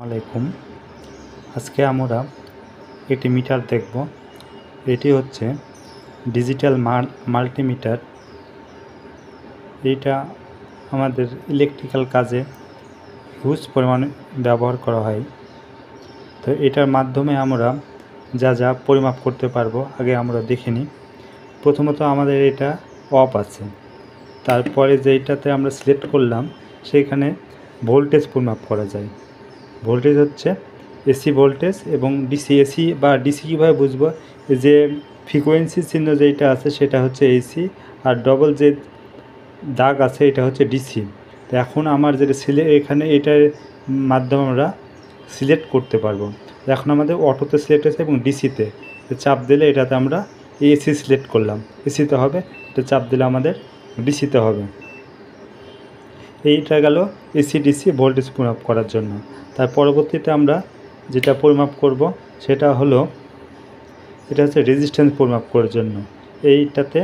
আলাইকুম। আজকে আমরা একটি মিটার দেখব। এটি হচ্ছে ডিজিটাল মাল্টিমিটার। এইটা আমাদের ইলেকট্রিক্যাল কাজে হিউজ পরিমাণে ব্যবহার করা হয়। তো এটার মাধ্যমে আমরা যা যা পরিমাপ করতে পারবো আগে আমরা দেখে নিই। প্রথমত আমাদের এটা অফ আছে, তারপরে যেইটাতে আমরা সিলেক্ট করলাম সেইখানে ভোল্টেজ পরিমাপ করা যায়। ভোল্টেজ হচ্ছে এসি ভোল্টেজ এবং এসি বা ডিসি কীভাবে বুঝবো, যে ফ্রিকোয়েন্সি চিহ্ন যেটা আছে সেটা হচ্ছে এসি, আর ডবল যে দাগ আছে এটা হচ্ছে ডিসি। তো এখন আমার যেটা এখানে এটার মাধ্যমে আমরা সিলেক্ট করতে পারবো। এখন আমাদের অটোতে সিলেক্ট আছে এবং ডিসিতে চাপ দিলে এটাতে আমরা এসি সিলেক্ট করলাম, এসিতে হবে। এটা চাপ দিলে আমাদের ডিসিতে হবে। এইটা গেল এসি ডিসি ভোল্টেজ পরিমাপ করার জন্য। তার পরবর্তীতে আমরা যেটা পরিমাপ করব সেটা হলো, এটা হচ্ছে রেজিস্ট্যান্স পরিমাপ করার জন্য। এইটাতে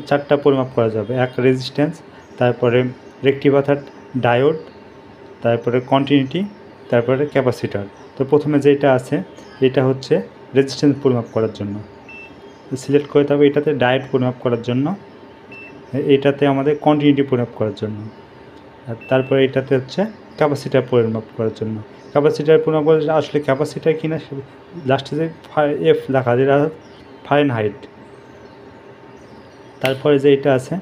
চারটা পরিমাপ করা যাবে। এক রেজিস্ট্যান্স, তারপরে রেক্টিফায়ার, ডায়োড, তারপরে কন্টিনিউটি, তারপরে ক্যাপাসিটার। তো প্রথমে যেটা আছে এটা হচ্ছে রেজিস্ট্যান্স পরিমাপ করার জন্য সিলেক্ট করতে হবে। এটাতে ডায়োড পরিমাপ করার জন্য, এটাতে আমাদের কন্টিনিউটি পরিমাপ করার জন্য, আর তারপরে এটাতে হচ্ছে ক্যাপাসিটার পরিমাপ করার জন্য। ক্যাপাসিটার পরিমাপ করার আসলে ক্যাপাসিটার কিনা লাস্টে যে এফ লেখা, যেটা ফারেনহাইট। তারপরে যে এটা আছে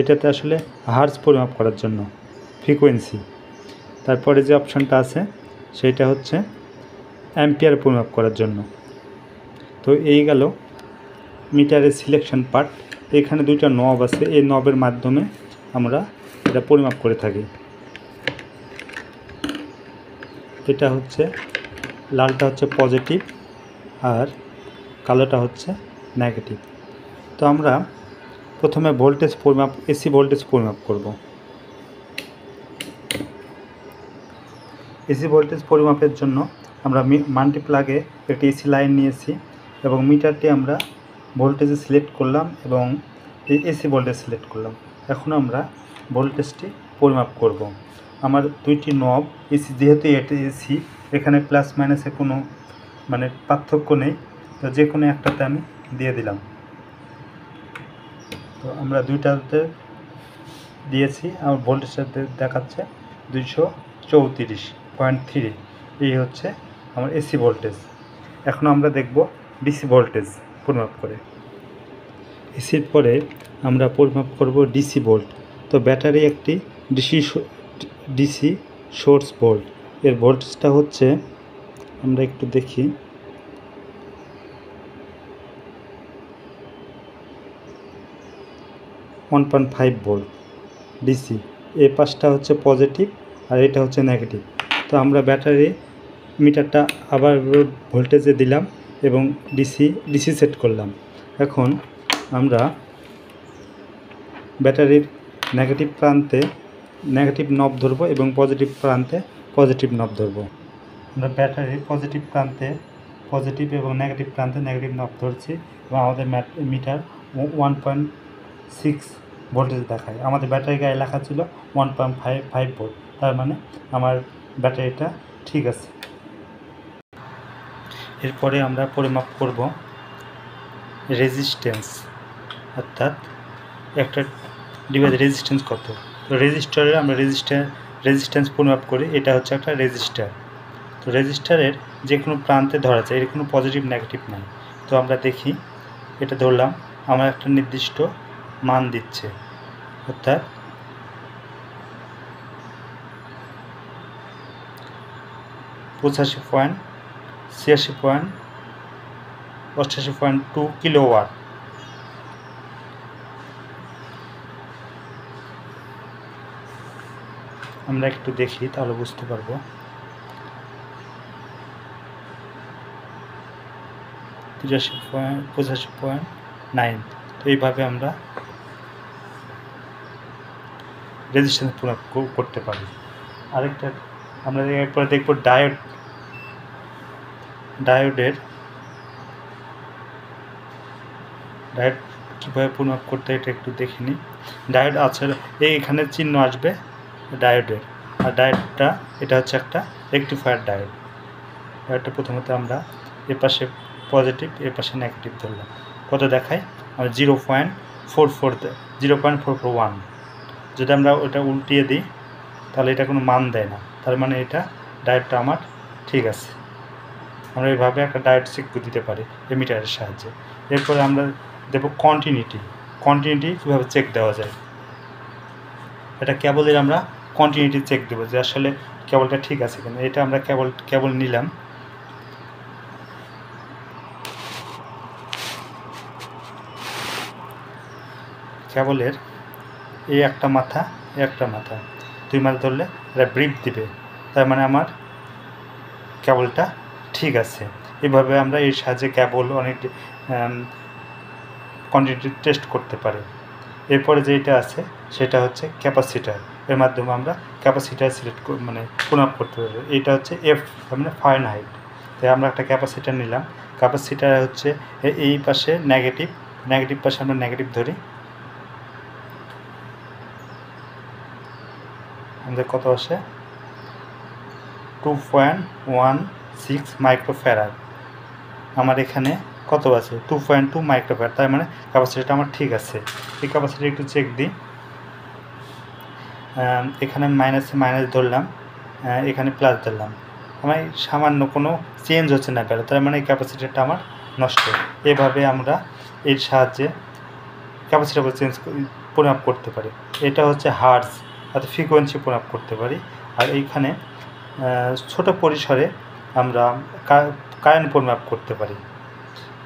এটাতে আসলে হার্জ পরিমাপ করার জন্য, ফ্রিকোয়েন্সি। তারপরে যে অপশানটা আছে সেটা হচ্ছে অ্যাম্পিয়ার পরিমাপ করার জন্য। তো এই গেল মিটারের সিলেকশন পার্ট। এখানে দুইটা নব আছে, এই নবের মাধ্যমে আমরা এটা পরিমাপ করে থাকি। এটা হচ্ছে লালটা হচ্ছে পজিটিভ আর কালোটা হচ্ছে নেগেটিভ। তো আমরা প্রথমে ভোল্টেজ পরিমাপ, এসি ভোল্টেজ পরিমাপ করব। এসি ভোল্টেজ পরিমাপের জন্য আমরা মাল্টিপ্লাগে একটি এসি লাইন নিয়েছি এবং মিটারটি আমরা ভোল্টেজে সিলেক্ট করলাম এবং এই এসি ভোল্টেজ সিলেক্ট করলাম। এখন আমরা ভোল্টেজটি পরিমাপ করব। আমার দুইটি নব এসি, যেহেতু এটা এসি, এখানে প্লাস মাইনাসে কোনো পার্থক্য নেই, তো যে কোনো একটাতে আমি দিয়ে দিলাম। তো আমরা দুইটাতে দিয়েছি। আমার ভোল্টেজটা দেখাচ্ছে 234.3। এই হচ্ছে আমার এসি ভোল্টেজ। এখন আমরা দেখব ডিসি ভোল্টেজ পরিমাপ করে। এসির পরে আমরা পরিমাপ করব ডিসি ভোল্ট। তো ব্যাটারি একটি ডিসি সোর্স ভোল্ট, এর ভোল্টেজটা হচ্ছে, আমরা একটু দেখি, 1.5 ভোল্ট ডিসি। এই পাশটা হচ্ছে পজিটিভ আর এটা হচ্ছে নেগেটিভ। তো আমরা ব্যাটারি মিটারটা আবার ভোল্টেজে দিলাম এবং ডিসি সেট করলাম। এখন আমরা ব্যাটারির নেগেটিভ প্রান্তে নেগেটিভ নব ধরবো এবং পজিটিভ প্রান্তে পজিটিভ নব ধরবো। আমরা ব্যাটারির পজিটিভ প্রান্তে পজিটিভ এবং নেগেটিভ প্রান্তে নেগেটিভ নব ধরছি এবং আমাদের মিটার 1.6 ভোল্টেজ দেখায়। আমাদের ব্যাটারি গায়ে লেখা ছিল 1.5 ভোল্ট, তার মানে আমার ব্যাটারিটা ঠিক আছে। এরপরে আমরা পরিমাপ করব রেজিস্ট্যান্স, অর্থাৎ একটা ডিভাইসের রেজিস্ট্যান্স কত। তো রেজিস্টারে আমরা রেজিস্ট্যান্স পরিমাপ করি। এটা হচ্ছে একটা রেজিস্টার। তো রেজিস্টারের যে কোনো প্রান্তে ধরা যায়, এর কোনো পজিটিভ নেগেটিভ নাই। তো আমরা দেখি, এটা ধরলাম আমার একটা নির্দিষ্ট মান দিচ্ছে, অর্থাৎ 85.86.2 কিলোওয়াট। আমরা একটু দেখি, তাহলে বুঝতে পারবো। 85.9। তো এইভাবে আমরা রেজিস্ট্যান্স পরিমাপ করতে পারি। আরেকটা আমরা এরপরে দেখব ডায়োড কীভাবে পরিমাপ করতে, এটা একটু দেখে নিই। ডায়োড আছে, এখানে চিহ্ন আসবে ডায়োডের, আর ডায়োডটা এটা হচ্ছে একটা রেকটিফায়ার ডায়োড। এটা প্রথমত আমরা এ পাশে পজিটিভ এ পাশে নেগেটিভ ধরলাম, কত দেখায় আমরা 0.441। যদি আমরা ওটা উল্টিয়ে দিই তাহলে এটা কোনো মান দেয় না, তার মানে এটা ডায়োডটা আমার ঠিক আছে। আমরা এইভাবে একটা ডায়োড চেক দিতে পারি এমিটারের সাহায্যে। এরপরে আমরা দেব কন্টিনিউটি কীভাবে চেক দেওয়া যায়। এটা কেবলের আমরা কন্টিনিউটি চেক দেবো যে আসলে কেবলটা ঠিক আছে কিনা। এটা আমরা কেবল নিলাম, কেবলের এই একটা মাথা দুই মাথা ধরলে এটা ব্রিপ দিবে, তার মানে আমার কেবলটা ঠিক আছে। এভাবে আমরা এর সাহায্যে কেবল অনেক কোয়ান্টিটি টেস্ট করতে পারি। এরপরে যেটা আছে সেটা হচ্ছে ক্যাপাসিটার, এর মাধ্যমে আমরা ক্যাপাসিটার পরিমাপ করতে পারি। এটা হচ্ছে এফ, তার মানে ফারেনহাইট। তাই আমরা একটা ক্যাপাসিটার নিলাম, ক্যাপাসিটার হচ্ছে এই পাশে নেগেটিভ পাশে আমরা নেগেটিভ ধরি, আমাদের কত আসে 2.16 মাইক্রোফ্যারাড। আমার এখানে কত আছে 2.2 মাইক্রোফ্যারাড, তার মানে ক্যাপাসিটিটা আমার ঠিক আছে। এই ক্যাপাসিটি একটু চেক দিই, এখানে মাইনাস ধরলাম, এখানে প্লাস ধরলাম, আমার সামান্য কোনো চেঞ্জ হচ্ছে না ভ্যালু, তার মানে এই ক্যাপাসিটিটা আমার নষ্ট। এভাবে আমরা এর সাহায্যে ক্যাপাসিটি পরিমাপ করতে পারি। এটা হচ্ছে হার্টজ অর্থাৎ ফ্রিকোয়েন্সি পরিমাপ করতে পারি। আর এইখানে ছোট পরিসরে আমরা কারেন্ট পরিমাপ করতে পারি।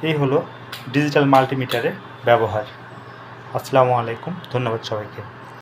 এই হলো ডিজিটাল মাল্টিমিটারের ব্যবহার। আসসালামু আলাইকুম, ধন্যবাদ সবাইকে।